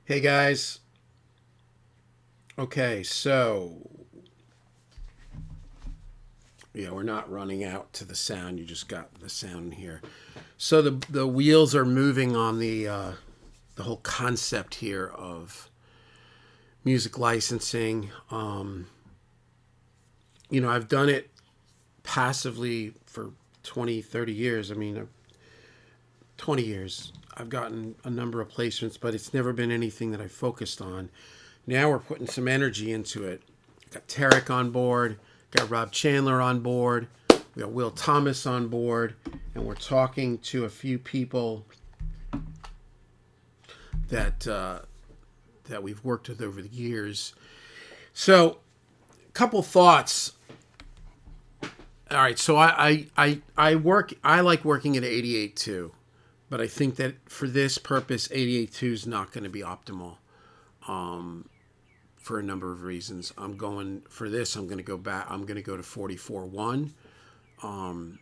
Hey guys. Okay, so yeah, we're not running out to the sound. You just got the sound here. So the wheels are moving on the whole concept here of music licensing. I've done it passively for 20, 30 years. I mean, 20 years. I've gotten a number of placements, but it's never been anything that I focused on. Now we're putting some energy into it. Got Tarek on board, got Rob Chandler on board, we got Will Thomas on board, and we're talking to a few people that we've worked with over the years. So, a couple thoughts. All right, so I like working at 88 too, but I think that for this purpose, 88.2 is not going to be optimal. For a number of reasons. I'm going for this. I'm going to go back. I'm going to go to 44.1. And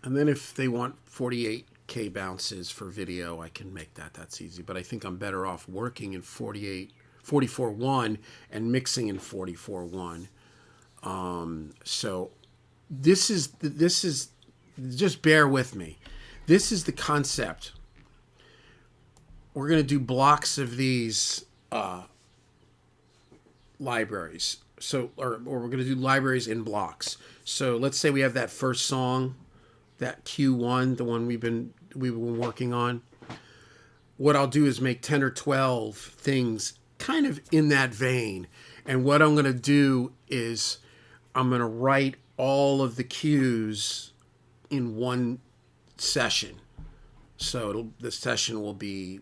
then if they want 48K bounces for video, I can make that. That's easy. But I think I'm better off working in 44.1 and mixing in 44.1. So this is just bear with me. This is the concept. We're going to do blocks of these libraries. So, or we're going to do libraries in blocks. So let's say we have that first song, that Q1, the one we've been working on. What I'll do is make 10 or 12 things kind of in that vein. And what I'm going to do is I'm going to write all of the cues in one session. So the session will be,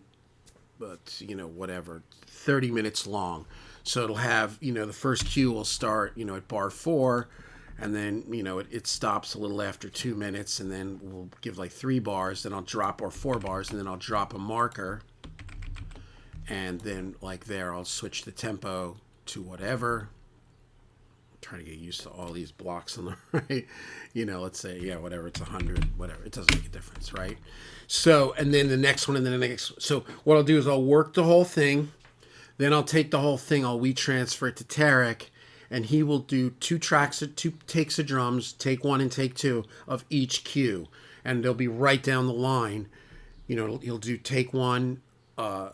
whatever, 30 minutes long. So it'll have, the first cue will start, at bar 4, and then, it stops a little after 2 minutes, and then we'll give like 3 bars, then I'll drop, or 4 bars, and then I'll drop a marker, and then like there, I'll switch the tempo to whatever. I'm trying to get used to all these blocks on the right. Let's say, whatever, it's 100, whatever. It doesn't make a difference, right? So, and then the next one, and then the next. So what I'll do is I'll work the whole thing. Then I'll take the whole thing, I'll transfer it to Tarek, and he will do 2 takes of drums, take 1 and take 2 of each cue. And they'll be right down the line. He'll do take 1, and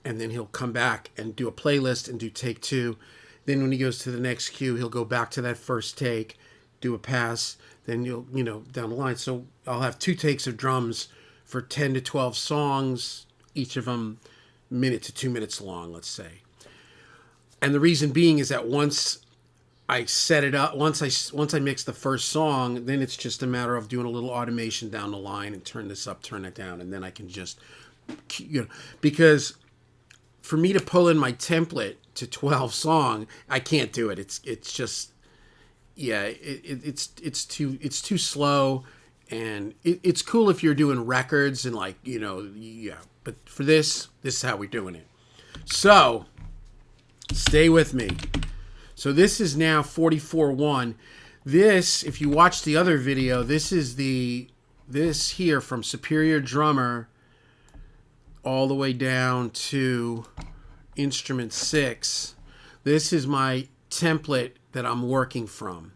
then he'll come back and do a playlist and do take 2. Then when he goes to the next cue, he'll go back to that first take, do a pass, then down the line. So I'll have 2 takes of drums for 10 to 12 songs, each of them minute to 2 minutes long, let's say. And the reason being is that once I set it up, once I mix the first song, then it's just a matter of doing a little automation down the line and turn this up, turn it down, and then I can just, because for me to pull in my template to 12 song, I can't do it. It's just, it's too slow, and it's cool if you're doing records and but for this is how we're doing it. So, stay with me. So this is now 44.1. This, if you watch the other video, this is this here from Superior Drummer all the way down to Instrument 6. This is my template that I'm working from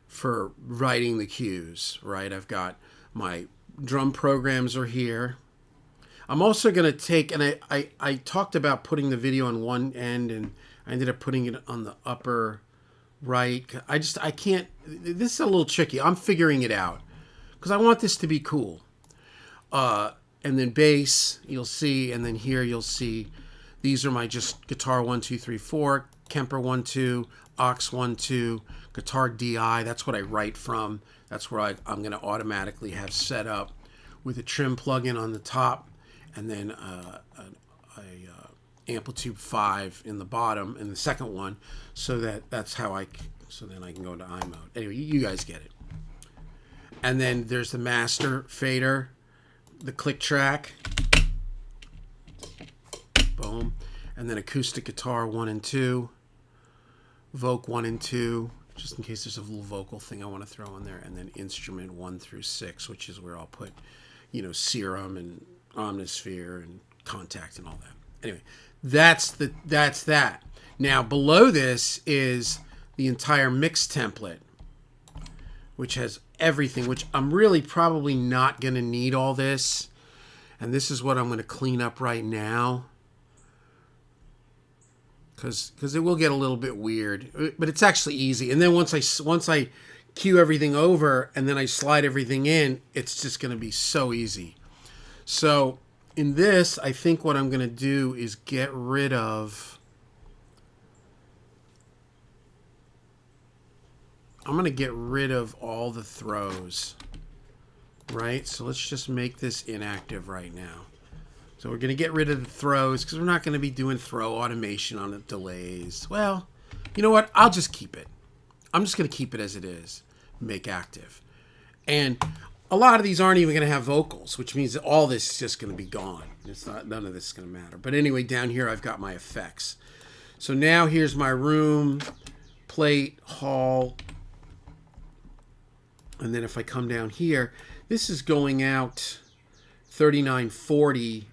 for writing the cues, right? I've got my drum programs are here. I'm also going to take, and I talked about putting the video on one end, and I ended up putting it on the upper right. I can't, this is a little tricky. I'm figuring it out because I want this to be cool. And then bass, you'll see, and then here you'll see, these are my just guitar 1, 2, 3, 4, Kemper 1, 2, aux 1, 2, guitar DI. That's what I write from. That's where I'm going to automatically have set up with a trim plugin on the top, and then a amplitude 5 in the bottom in the second one, so that's how so then I can go into I mode. Anyway, you guys get it. And then there's the master fader, the click track, boom, and then acoustic guitar 1 and 2, Voc 1 and 2, just in case there's a little vocal thing I want to throw in there, and then instrument 1 through 6, which is where I'll put, Serum and Omnisphere and Contact and all that. Anyway, that's that. Now below this is the entire mix template, which has everything, which I'm really probably not going to need all this. And this is what I'm going to clean up right now. Because it will get a little bit weird. But it's actually easy. And then once I cue everything over and then I slide everything in, it's just going to be so easy. So in this, I think what I'm going to do is get rid of... I'm going to get rid of all the throws. Right? So let's just make this inactive right now. So we're going to get rid of the throws because we're not going to be doing throw automation on the delays. Well, you know what? I'll just keep it. I'm just going to keep it as it is. Make active. And a lot of these aren't even going to have vocals, which means that all this is just going to be gone. None of this is going to matter. But anyway, down here I've got my effects. So now here's my room, plate, hall. And then if I come down here, this is going out 3940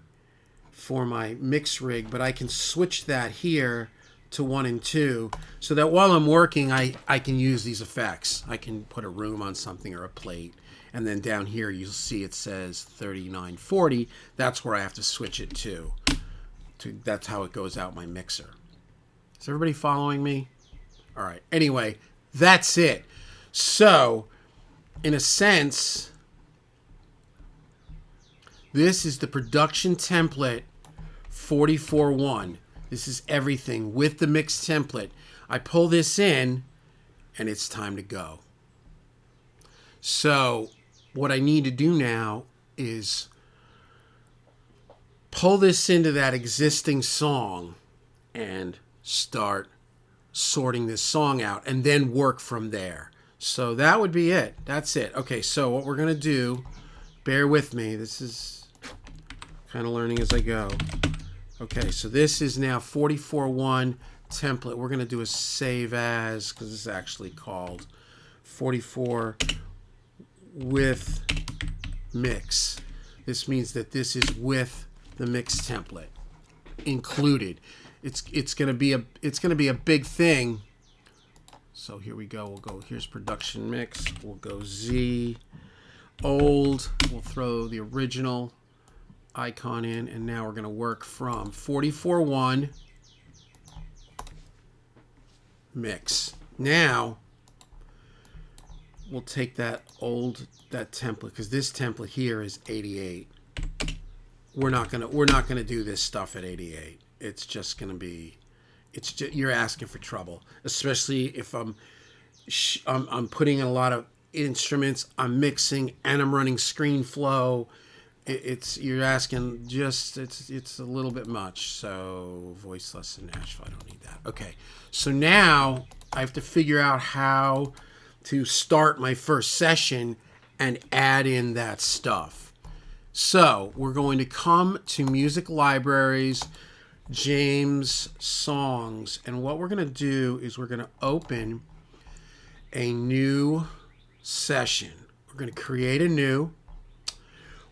for my mix rig, but I can switch that here to 1 and 2 so that while I'm working, I can use these effects. I can put a room on something or a plate. And then down here, you'll see it says 3940. That's where I have to switch it to. That's how it goes out my mixer. Is everybody following me? All right. Anyway, that's it. So, in a sense, this is the production template 44.1. This is everything with the mix template. I pull this in, and it's time to go. So, what I need to do now is pull this into that existing song and start sorting this song out and then work from there. So that would be it. That's it. Okay, so what we're going to do, bear with me. This is kind of learning as I go. Okay, so this is now 44.1 template. We're going to do a save as, because this is actually called 44 with mix. This means that this is with the mix template included. It's going to be a big thing. So here we go. We'll go, here's production mix. We'll go Z, old. We'll throw the original icon in, and now we're going to work from 44.1 mix. Now we'll take that template, because this template here is 88. We're not gonna do this stuff at 88. It's just gonna be, you're asking for trouble, especially if I'm putting in a lot of instruments, I'm mixing, and I'm running screen flow. You're asking it's a little bit much. So voice lesson Nashville, I don't need that. Okay, so now I have to figure out how to start my first session and add in that stuff. So we're going to come to Music Libraries, James Songs, and what we're going to do is we're going to open a new session. We're going to create a new.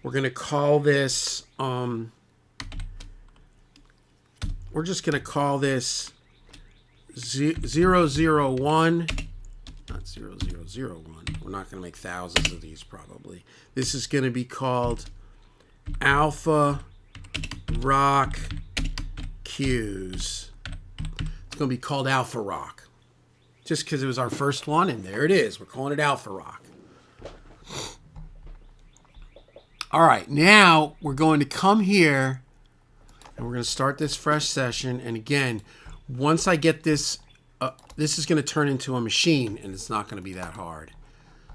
We're going to call this, we're just going to call this 001, not 0001. We're not going to make thousands of these probably. This is going to be called Alpha Rock Cues. It's going to be called Alpha Rock. Just because it was our first one, and there it is. We're calling it Alpha Rock. All right, now we're going to come here and we're going to start this fresh session. And again, once I get this, this is going to turn into a machine, and it's not going to be that hard.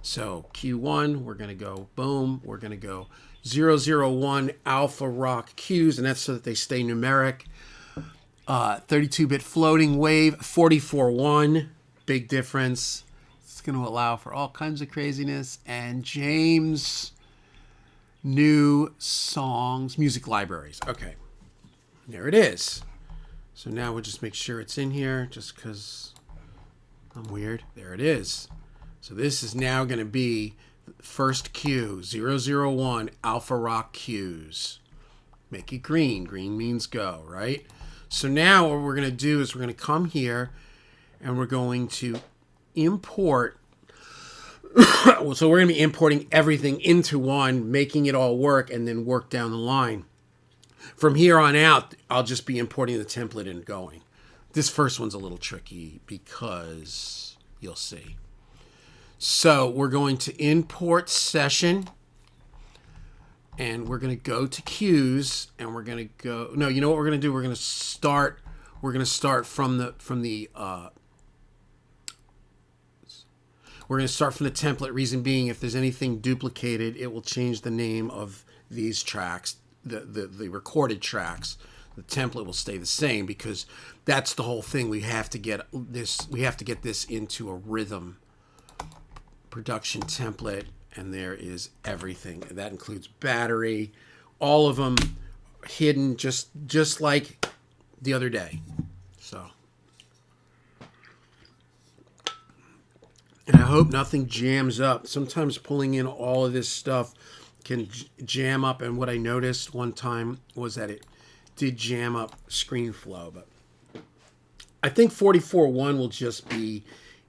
So Q1, we're going to go boom. We're going to go 001 Alpha Rock Cues, and that's so that they stay numeric. 32-bit floating wave, 44.1, big difference. It's going to allow for all kinds of craziness. And James New Songs, Music Libraries. Okay, there it is. So now we'll just make sure it's in here just because I'm weird. There it is. So this is now going to be first cue, 001 Alpha Rock Cues. Make it green. Green means go, right? So now what we're going to do is we're going to come here and we're going to import. So we're going to be importing everything into one, making it all work, and then work down the line. From here on out, I'll just be importing the template and going. This first one's a little tricky because you'll see. So we're going to import session, and we're going to go to cues, and we're going to go. No, you know what we're going to do? We're going to start. We're going to start from the We're going to start from the template. Reason being, if there's anything duplicated, it will change the name of these tracks, the recorded tracks. The template will stay the same because that's the whole thing. We have to get this. We have to get this into a rhythm production template, and there is everything. That includes battery, all of them hidden, just like the other day. So. And I hope nothing jams up. Sometimes pulling in all of this stuff can jam up. And what I noticed one time was that it did jam up ScreenFlow. But I think 44.1 will just be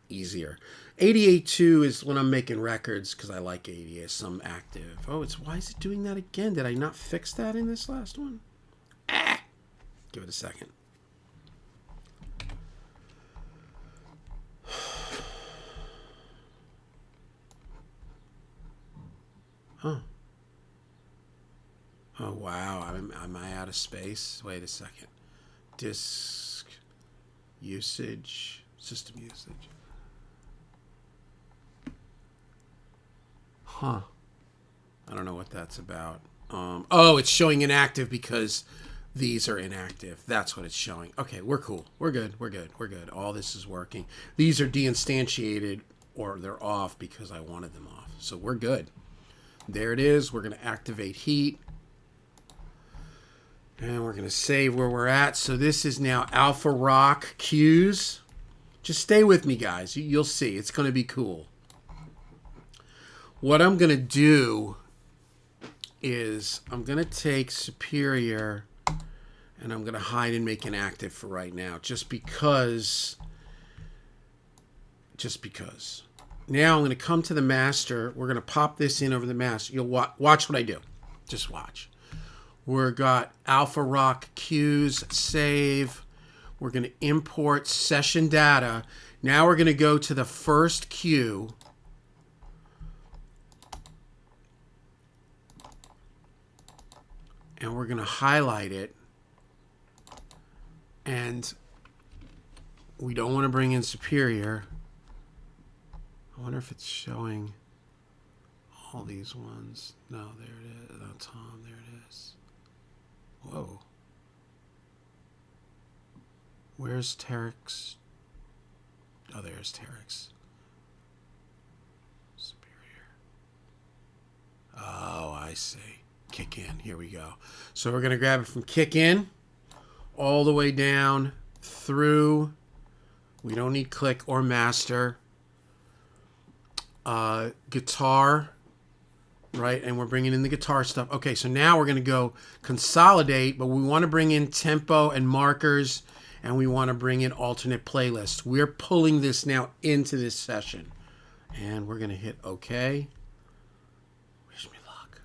easier. 88.2 is when I'm making records because I like 80 as some active. Oh, why is it doing that again? Did I not fix that in this last one? Give it a second. Huh. Oh, wow. Am I out of space? Wait a second. Disk usage, system usage. Huh. I don't know what that's about. Oh, it's showing inactive because these are inactive. That's what it's showing. Okay, we're cool. We're good. We're good. We're good. All this is working. These are deinstantiated or they're off because I wanted them off. So we're good. There it is. We're going to activate heat. And we're going to save where we're at. So this is now Alpha Rock cues. Just stay with me, guys. You'll see. It's going to be cool. What I'm going to do is I'm going to take Superior and I'm going to hide and make inactive for right now. Just because. Now I'm going to come to the master. We're going to pop this in over the master. You'll watch what I do. Just watch. We've got Alpha Rock cues, save. We're going to import session data. Now we're going to go to the first cue. And we're going to highlight it. And we don't want to bring in Superior. I wonder if it's showing all these ones. No, there it is. No, Tom, there it is. Whoa. Where's Terex? Oh, there's Terex. Superior. Oh, I see. Kick in. Here we go. So we're going to grab it from kick in all the way down through. We don't need click or master. Guitar, right? And we're bringing in the guitar stuff. Okay, so now we're going to go consolidate, but we want to bring in tempo and markers, and we want to bring in alternate playlists. We're pulling this now into this session. And we're going to hit OK. Wish me luck.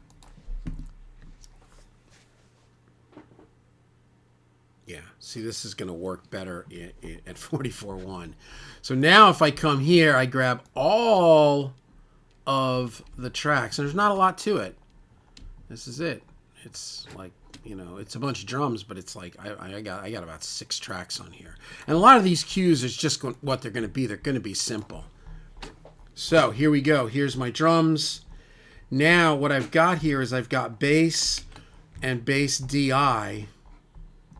Yeah, see, this is going to work better at 44.1. So now if I come here, I grab all of the tracks. And there's not a lot to it. This is it. It's like, you know, it's a bunch of drums, but it's like I got about 6 tracks on here. And a lot of these cues is just what they're going to be. They're going to be simple. So here we go. Here's my drums. Now what I've got here is I've got bass and bass DI.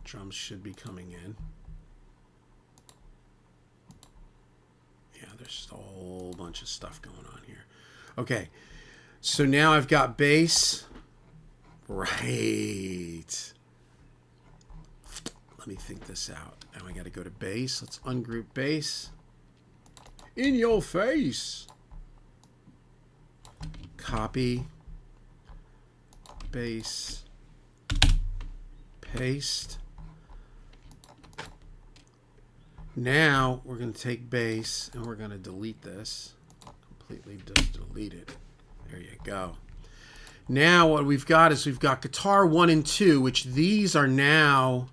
Drums should be coming in. Yeah, there's just a whole bunch of stuff going on here. Okay, so now I've got bass. Right. Let me think this out. Now I got to go to bass. Let's ungroup bass. In your face. Copy. Bass. paste. Now we're going to take bass and we're going to delete this. Completely just delete it. There you go. Now what we've got is we've got guitar 1 and 2, which these are now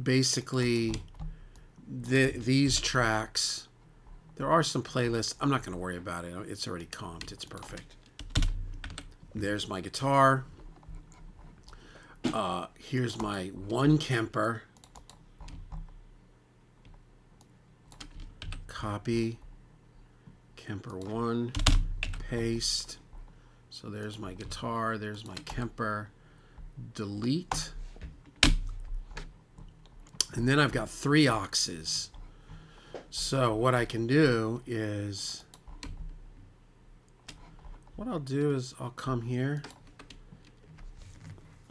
basically these tracks. There are some playlists. I'm not going to worry about it. It's already comped. It's perfect. There's my guitar. Here's my 1 Kemper. Copy. Kemper 1. Paste. So there's my guitar. There's my Kemper. Delete. And then I've got 3 auxes. So what I can do is, what I'll do is I'll come here.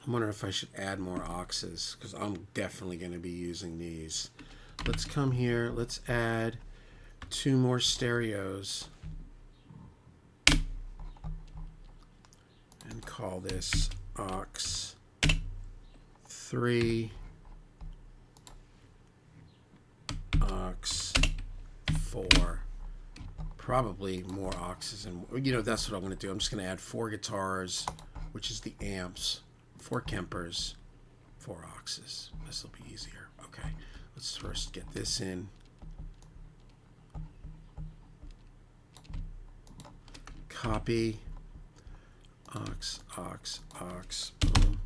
I'm wondering if I should add more auxes because I'm definitely going to be using these. Let's come here. Let's add 2 more stereos and call this aux 3, aux 4. Probably more auxes, and that's what I'm going to do. I'm just going to add 4 guitars, which is the amps, 4 Kempers, 4 auxes. This will be easier. Okay, let's first get this in. Copy, aux, boom,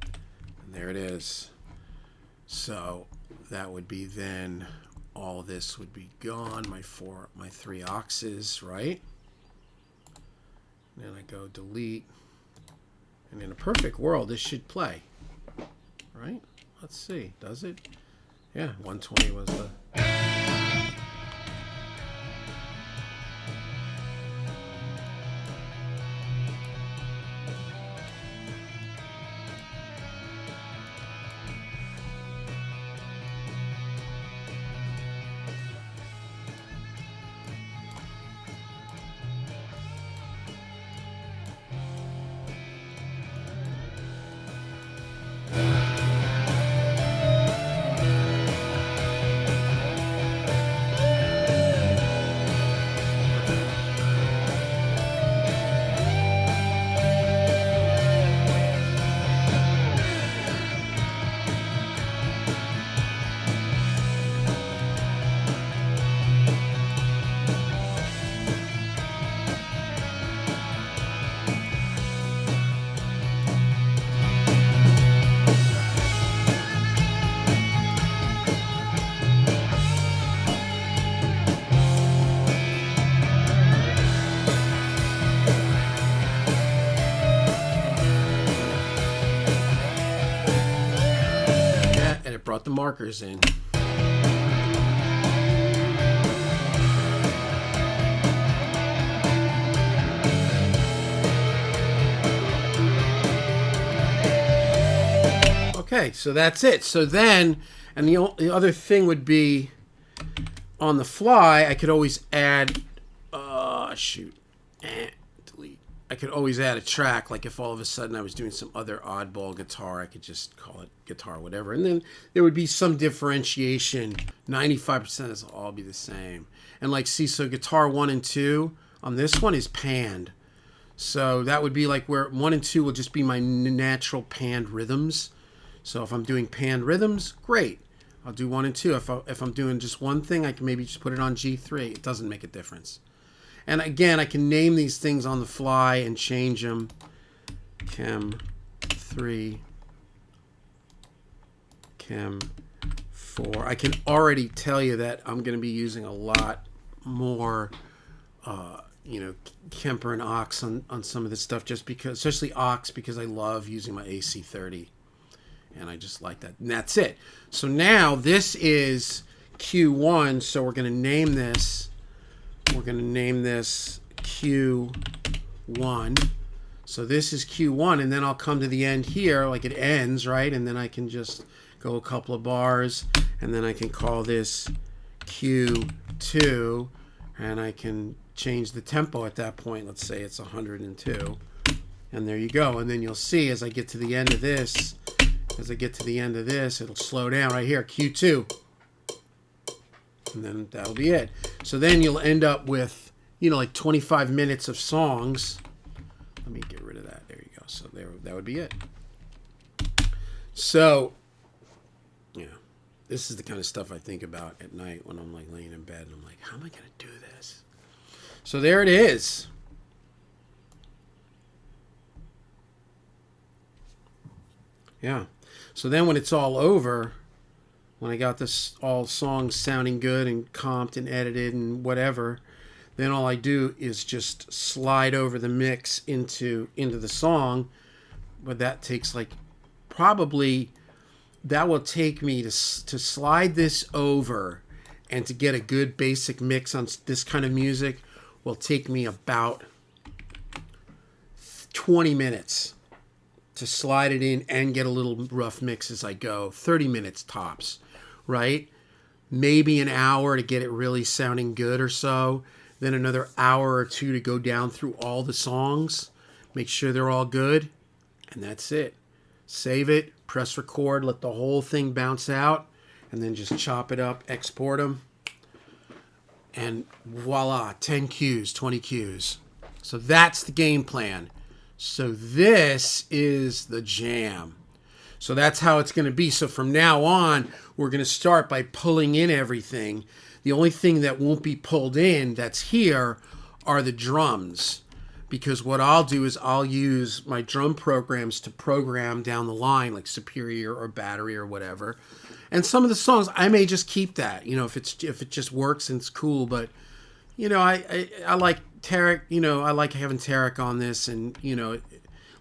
and there it is. So that would be then all this would be gone. My 3 auxes, right? And then I go delete, and in a perfect world, this should play, right? Let's see, does it? Yeah, 120 was the. Brought the markers in. Okay, so that's it. So then, and the other thing would be, on the fly, I could always add, delete. I could always add a track, like if all of a sudden I was doing some other oddball guitar, I could just call it guitar whatever, and then there would be some differentiation. 95% is all be the same. And like, see, so guitar 1 and 2 on this one is panned, so that would be like where 1 and 2 will just be my natural panned rhythms. So if I'm doing panned rhythms, great, I'll do 1 and 2. If I'm doing just one thing, I can maybe just put it on G3. It doesn't make a difference. And again, I can name these things on the fly and change them. Chem 3, Chem 4. I can already tell you that I'm going to be using a lot more, Kemper and aux on some of this stuff, just because, especially aux, because I love using my AC30. And I just like that. And that's it. So now this is Q1. So we're going to name this. We're going to name this Q1. So this is Q1, and then I'll come to the end here, like it ends, right? And then I can just go a couple of bars, and then I can call this Q2, and I can change the tempo at that point. Let's say it's 102, And there you go. And then you'll see as I get to the end of this, it'll slow down right here, Q2. And then that'll be it. So then you'll end up with, like 25 minutes of songs. Let me get rid of that. There you go. So that would be it. So, this is the kind of stuff I think about at night when I'm like laying in bed and I'm like, how am I going to do this? So there it is. Yeah. So then when it's all over, when I got this all songs sounding good and comped and edited and whatever, then all I do is just slide over the mix into the song. But that takes that will take me to slide this over and to get a good basic mix on this kind of music will take me about 20 minutes to slide it in and get a little rough mix as I go. 30 minutes tops, right? Maybe an hour to get it really sounding good or so. Then another hour or two to go down through all the songs. Make sure they're all good. And that's it. Save it, press record, let the whole thing bounce out, and then just chop it up, export them. And voila, 10 cues, 20 cues. So that's the game plan. So this is the jam. So that's how it's going to be. So from now on, we're going to start by pulling in everything. The only thing that won't be pulled in that's here are the drums. Because what I'll do is I'll use my drum programs to program down the line, like Superior or Battery or whatever. And some of the songs, I may just keep that, if it just works and it's cool. But, I like Tarek, I like having Tarek on this. And,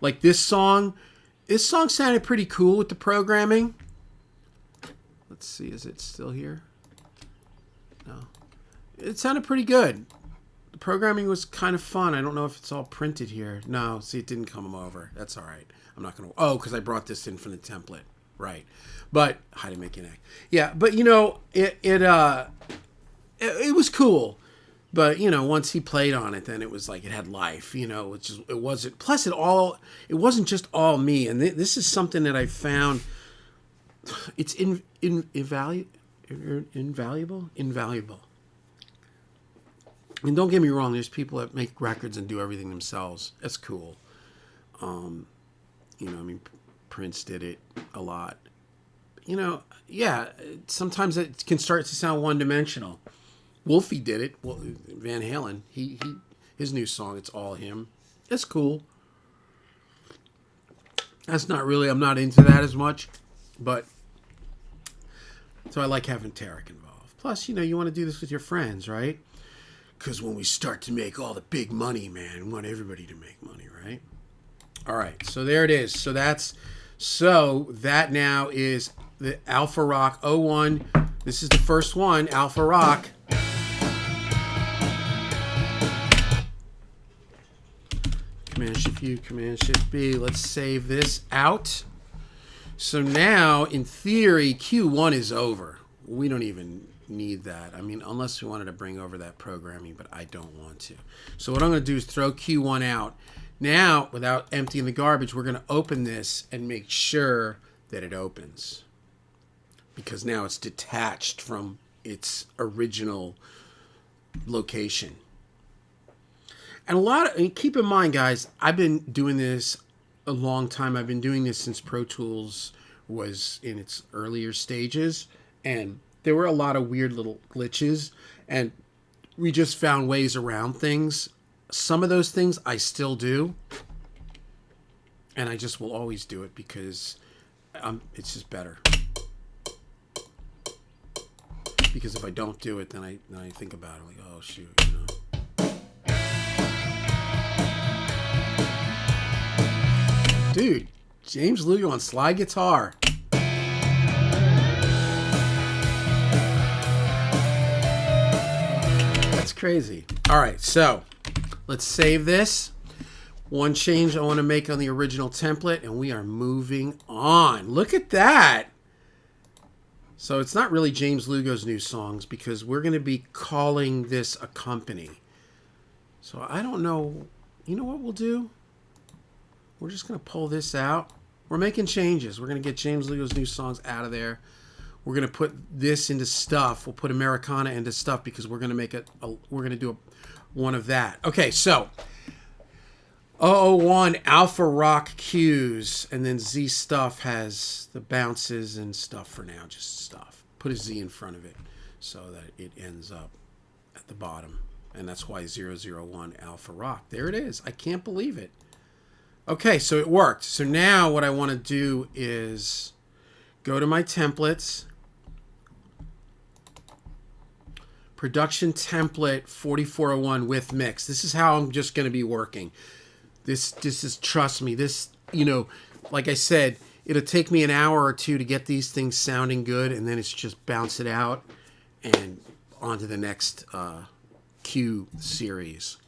like this song sounded pretty cool with the programming. Let's see, is it still here? No. It sounded pretty good. The programming was kind of fun. I don't know if it's all printed here. No, see, it didn't come over. That's all right. I'm not going to... Oh, because I brought this in from the template. Right. But... How to make an act. Yeah, but, it was cool. But, once he played on it, then it was like it had life, it wasn't... Plus, it wasn't just all me. And this is something that I found... It's invaluable. And don't get me wrong, there's people that make records and do everything themselves. That's cool. Prince did it a lot. Sometimes it can start to sound one-dimensional. Wolfie did it. Well, Van Halen, his new song, it's all him. It's cool. That's not really, I'm not into that as much. But, so I like having Tarek involved. Plus, you want to do this with your friends, right? Because when we start to make all the big money, man, we want everybody to make money, right? All right, so there it is. So that now is the Alpha Rock 01. This is the first one, Alpha Rock. Command Shift U, Command Shift B. Let's save this out. So now, in theory, Q1 is over. We don't even need that. Unless we wanted to bring over that programming, but I don't want to. So what I'm going to do is throw Q1 out. Now, without emptying the garbage, we're going to open this and make sure that it opens. Because now it's detached from its original location. And keep in mind, guys, I've been doing this a long time. I've been doing this since Pro Tools was in its earlier stages. And there were a lot of weird little glitches, and we just found ways around things. Some of those things I still do, and I just will always do it because it's just better. Because if I don't do it, then I think about it like, oh shoot, Dude, James Lugo on slide guitar. Crazy. All right, so let's save this. One change I want to make on the original template, and we are moving on. Look at that. So it's not really James Lugo's new songs because we're going to be calling this a company. So I don't know. You know what we'll do? we're just going to pull this out. We're making changes. We're going to get James Leo's new songs out of there. We're going to put this into stuff. We'll put Americana into stuff because we're going to make we're going to do one of that. Okay, so 001 Alpha Rock cues, and then Z stuff has the bounces and stuff for now, just stuff. Put a Z in front of it so that it ends up at the bottom. And that's why 001 Alpha Rock. There it is. I can't believe it. Okay, so it worked. So now what I want to do is go to my templates. Production template 4401 with mix. This is how I'm just going to be working. This is, trust me, this, like I said, it'll take me an hour or two to get these things sounding good, and then it's just bounce it out and on to the next cue series.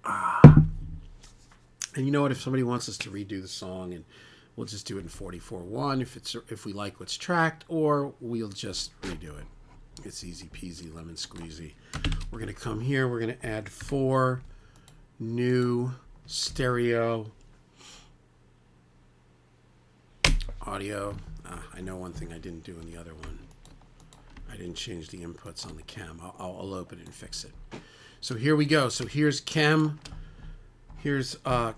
And you know what? If somebody wants us to redo the song, and we'll just do it in 44.1 if we like what's tracked, or we'll just redo it. It's easy peasy, lemon squeezy. We're going to come here. We're going to add 4 new stereo audio. I know one thing I didn't do in the other one. I didn't change the inputs on the chem. I'll open it and fix it. So here we go. So here's chem. Here's the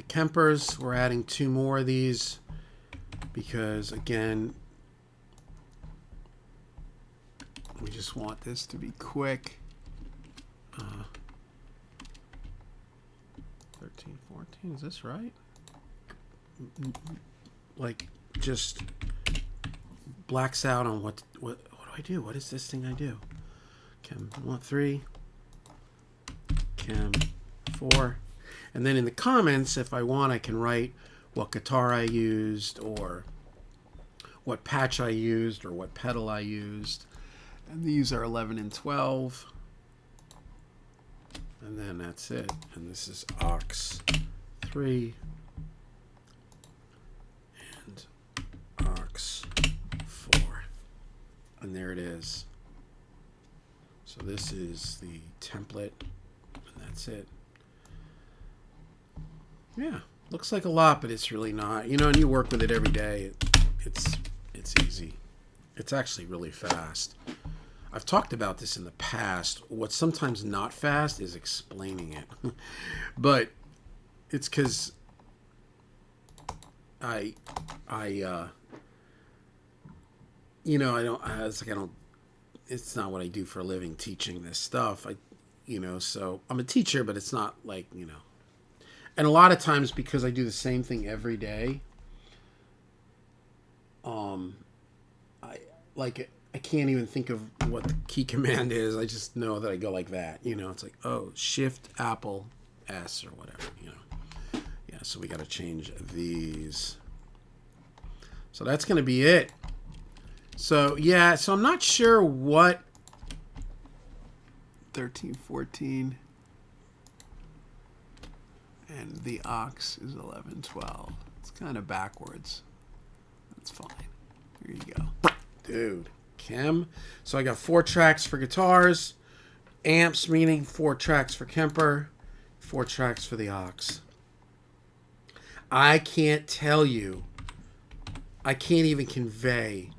Kempers. We're adding 2 more of these because, again, we just want this to be quick. 13, 14, is this right? Like, just blacks out on what do I do? What is this thing I do? Chem 3, Chem 4. And then in the comments, if I want, I can write what guitar I used, or what patch I used, or what pedal I used. And these are 11 and 12. And then that's it. And this is aux 3 and aux 4. And there it is. So this is the template, and that's it. Yeah, looks like a lot, but it's really not. And you work with it every day. It's easy. It's actually really fast. I've talked about this in the past. What's sometimes not fast is explaining it. But it's because I don't, it's not what I do for a living, teaching this stuff. So I'm a teacher, but it's not like, and a lot of times because I do the same thing every day, I can't even think of what the key command is. I just know that I go like that. It's like, Shift Apple S or whatever. Yeah. So we got to change these. So that's going to be it. So yeah. So I'm not sure what 13, 14. And the aux is 11, 12. It's kind of backwards. That's fine. Here you go. Dude, chem. So I got 4 tracks for guitars. Amps, meaning 4 tracks for Kemper. 4 tracks for the aux. I can't tell you. I can't even convey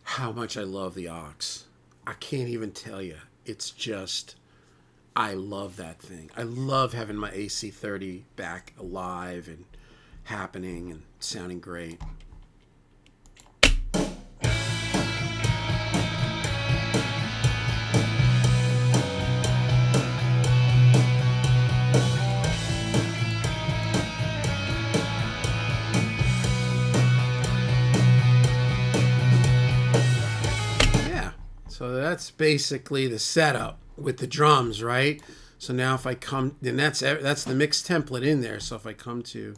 how much I love the aux. I can't even tell you. It's just... I love that thing. I love having my AC30 back alive and happening and sounding great. Yeah, so that's basically the setup with the drums, right? So now if I come, then that's the mix template in there. So if I come to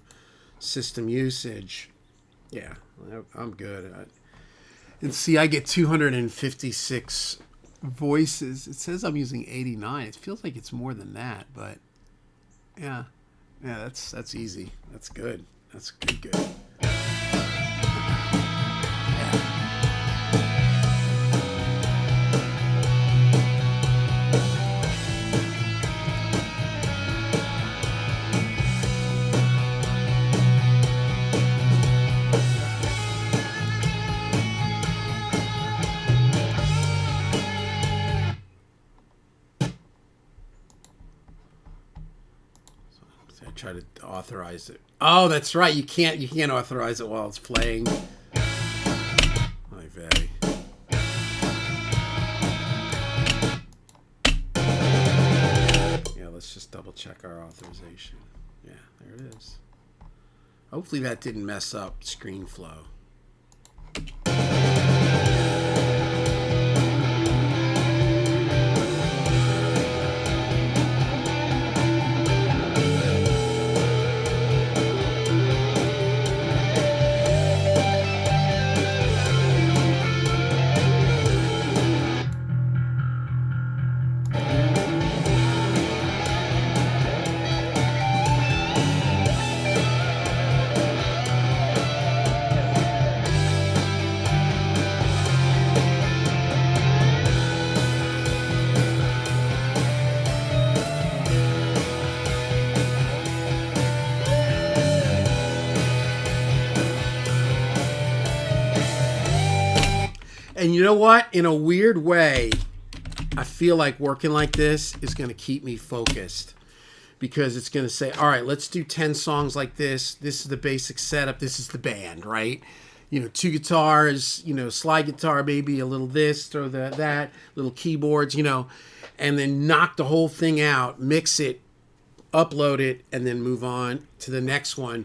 system usage, yeah, I'm good. And see, I get 256 voices. It says I'm using 89. It feels like it's more than that, but yeah, that's easy. That's good. That's good. authorize it. Oh, that's right. You can't authorize it while it's playing. Oy vey. Yeah, let's just double check our authorization. Yeah, there it is. Hopefully that didn't mess up screen flow. And you know what? In a weird way, I feel like working like this is going to keep me focused, because it's going to say, all right, let's do 10 songs like this. This is the basic setup. This is the band, right? You know, 2 guitars, you know, slide guitar, maybe a little this, throw that, little keyboards, you know, and then knock the whole thing out, mix it, upload it, and then move on to the next one,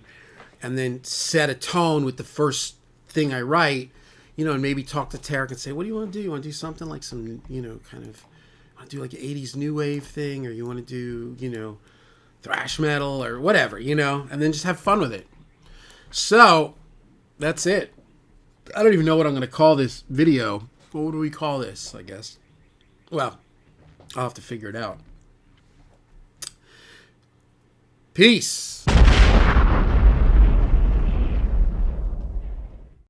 and then set a tone with the first thing I write. You know, and maybe talk to Tarek and say, what do you want to do? You want to do something like some, you know, kind of, want to do like an 80s new wave thing, or you want to do, you know, thrash metal or whatever, you know, and then just have fun with it. So that's it. I don't even know what I'm going to call this video. What do we call this, I guess? Well, I'll have to figure it out. Peace.